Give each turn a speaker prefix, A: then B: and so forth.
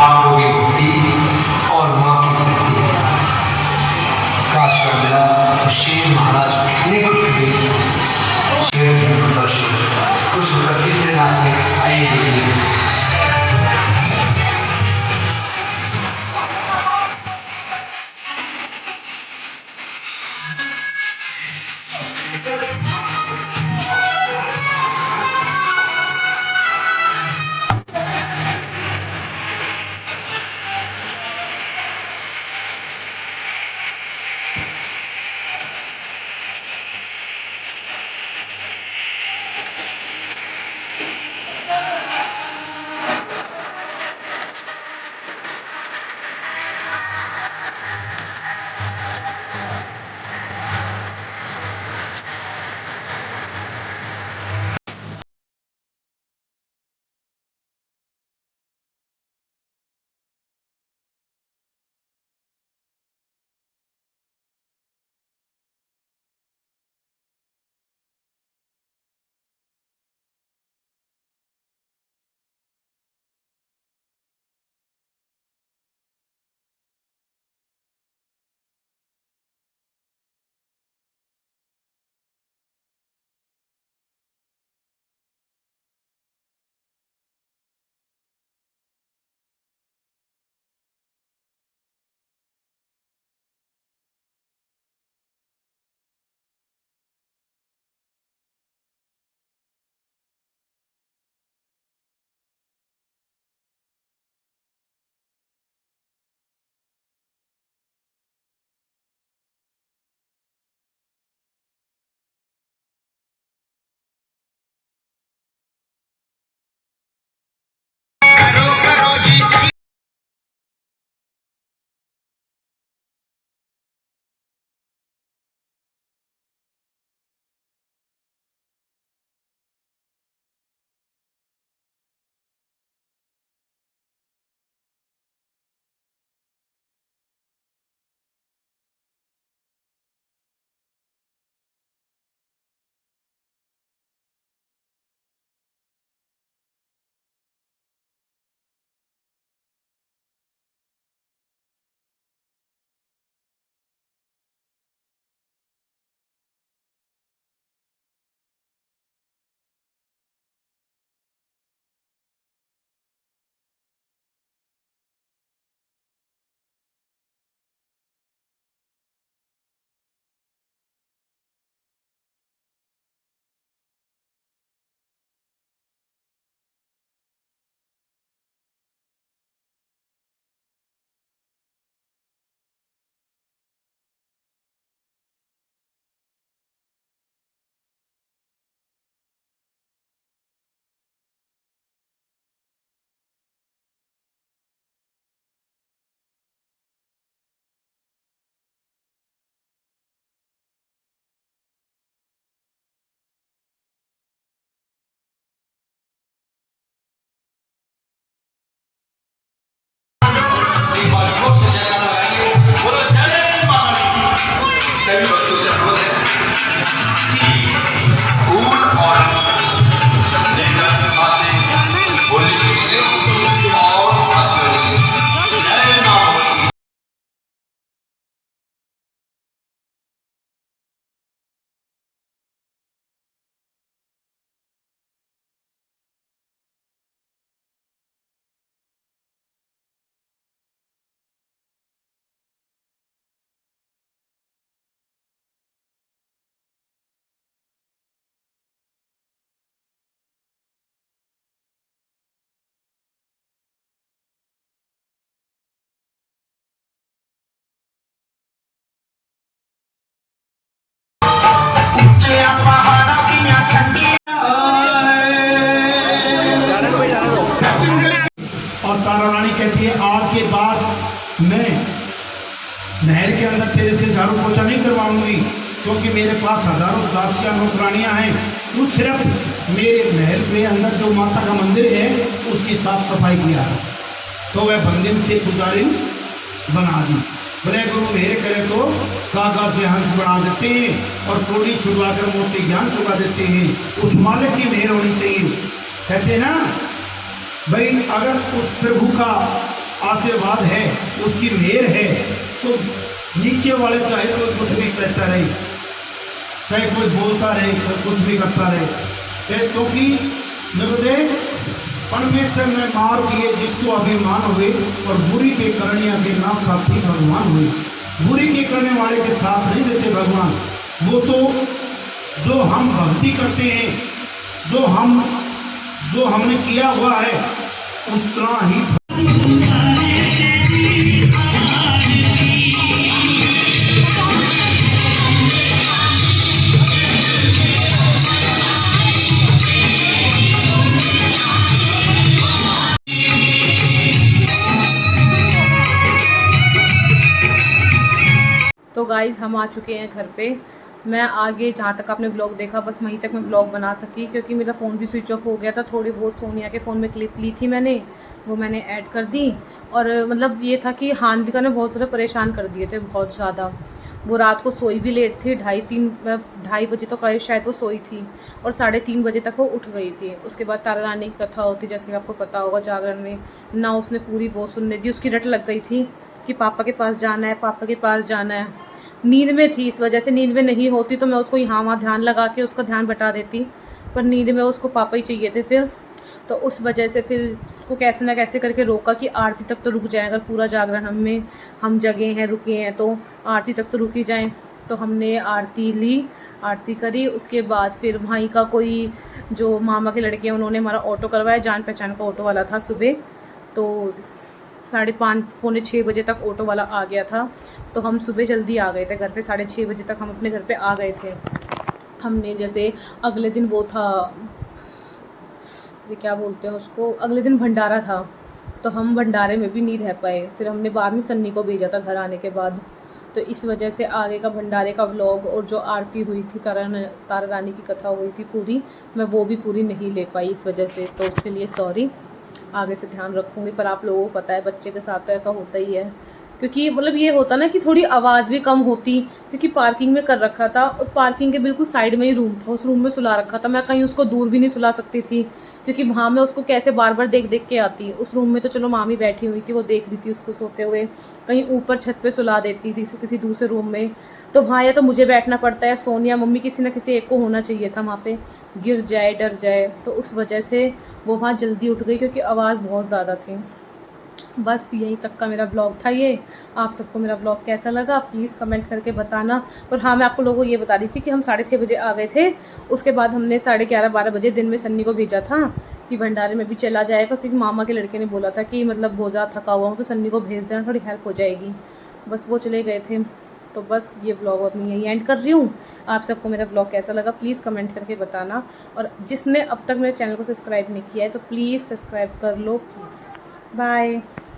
A: आप लोगों की भक्ति और माँ की शक्ति। काश कर दिला तो शेर महाराज कितने खुश हुए। शेर खुश होकर किस तरह नाचते, आइए देखिए।
B: और तारा रानी कहती है आज के बाद मैं नहर के अंदर तेरे से झाड़ू पोछा नहीं करवाऊंगी, क्योंकि मेरे पास हजारों दासियां नौकरानियां हैं। तू सिर्फ मेरे महल के अंदर जो माता का मंदिर है उसकी साफ सफाई किया है। तो वह बंदिन से पुजारी बना दी। बोले गुरु मेरे करे तो काका से हंस बना देते हैं और कोड़ी छुड़वा कर मोती ज्ञान चुका देते हैं। उस मालिक की मेहर होनी चाहिए। कहते हैं ना भाई, अगर उस प्रभु का आशीर्वाद है, उसकी मेहर है, तो नीचे वाले चाहे कोई कुछ भी कहता रहे, चाहे कोई बोलता रहे, कोई कुछ भी करता रहे, क्योंकि नगदे परमेश्वर में मार किए जिसको अभिमान हुए और बुरी के करणिया के नाम साथी भगवान हुए। बुरी के करने वाले के साथ नहीं देते भगवान। वो तो जो हम भक्ति करते हैं, जो हमने किया हुआ है उतना ही।
C: तो गाइज़ हम आ चुके हैं घर पे। मैं आगे जहाँ तक आपने ब्लॉग देखा बस वहीं तक मैं ब्लॉग बना सकी, क्योंकि मेरा फ़ोन भी स्विच ऑफ हो गया था। थोड़ी बहुत सोनिया के फ़ोन में क्लिप ली थी मैंने, वो मैंने ऐड कर दी। और मतलब ये था कि हानविका ने बहुत ज़्यादा परेशान कर दिए थे, बहुत ज़्यादा। वो रात को सोई भी लेट थी, 2:30 बजे तो शायद वो सोई थी और 3:30 बजे तक वो उठ गई थी। उसके बाद तारा रानी की कथा होती, जैसे आपको पता होगा जागरण में, ना उसने पूरी वो सुनने दी। उसकी रट लग गई थी कि पापा के पास जाना है, पापा के पास जाना है। नींद में थी, इस वजह से। नींद में नहीं होती तो मैं उसको यहाँ वहाँ ध्यान लगा के उसका ध्यान बटा देती, पर नींद में उसको पापा ही चाहिए थे फिर। तो उस वजह से फिर उसको कैसे ना कैसे करके रोका कि आरती तक तो रुक जाए, अगर पूरा जागरण हम जगे हैं, रुके हैं, तो आरती तक तो रुक ही जाएँ। तो हमने आरती ली, आरती करी। उसके बाद फिर भाई का कोई जो मामा के लड़के हैं उन्होंने हमारा ऑटो करवाया, जान पहचान का ऑटो वाला था सुबह। तो 5:30 पौने 6 बजे तक ऑटो वाला आ गया था। तो हम सुबह जल्दी आ गए थे घर पे, 6:30 बजे तक हम अपने घर पे आ गए थे। हमने जैसे अगले दिन वो था, ये क्या बोलते हैं उसको, अगले दिन भंडारा था, तो हम भंडारे में भी नहीं रह पाए। फिर हमने बाद में सन्नी को भेजा था घर आने के बाद। तो इस वजह से आगे का भंडारे का व्लॉग और जो आरती हुई थी, तारा रानी की कथा हुई थी पूरी, मैं वो भी पूरी नहीं ले पाई इस वजह से। तो उसके लिए सॉरी, आगे से ध्यान रखूँगी। पर आप लोगों को पता है बच्चे के साथ तो ऐसा होता ही है, क्योंकि मतलब ये होता ना कि थोड़ी आवाज़ भी कम होती, क्योंकि पार्किंग में कर रखा था और पार्किंग के बिल्कुल साइड में ही रूम था, उस रूम में सुला रखा था। मैं कहीं उसको दूर भी नहीं सुला सकती थी, क्योंकि वहाँ मैं उसको कैसे बार बार देख देख के आती। उस रूम में तो चलो मामी बैठी हुई थी, वो देख रही थी उसको सोते हुए। कहीं ऊपर छत पे सुला देती थी किसी दूसरे रूम में, तो वहाँ या तो मुझे बैठना पड़ता है, सोनिया मम्मी किसी ना किसी एक को होना चाहिए था वहाँ पे, गिर जाए डर जाए। तो उस वजह से वो वहाँ जल्दी उठ गई, क्योंकि आवाज़ बहुत ज़्यादा थी। बस यहीं तक का मेरा ब्लॉग था ये। आप सबको मेरा ब्लॉग कैसा लगा प्लीज़ कमेंट करके बताना। और हाँ, मैं आपको लोगों को ये बता रही थी कि हम 6:30 बजे आ गए थे। उसके बाद हमने 11:30-12 बजे दिन में सन्नी को भेजा था कि भंडारे में भी चला जाएगा, क्योंकि मामा के लड़के ने बोला था कि मतलब बहुत ज़्यादा थका हुआ हूँ तो सन्नी को भेज देना, थोड़ी हेल्प हो जाएगी। बस वो चले गए थे। तो बस ये ब्लॉग अब मैं यहीं एंड कर रही हूँ। आप सबको मेरा ब्लॉग कैसा लगा प्लीज़ कमेंट करके बताना। और जिसने अब तक मेरे चैनल को सब्सक्राइब नहीं किया है तो प्लीज़ सब्सक्राइब कर लो प्लीज़। बाय।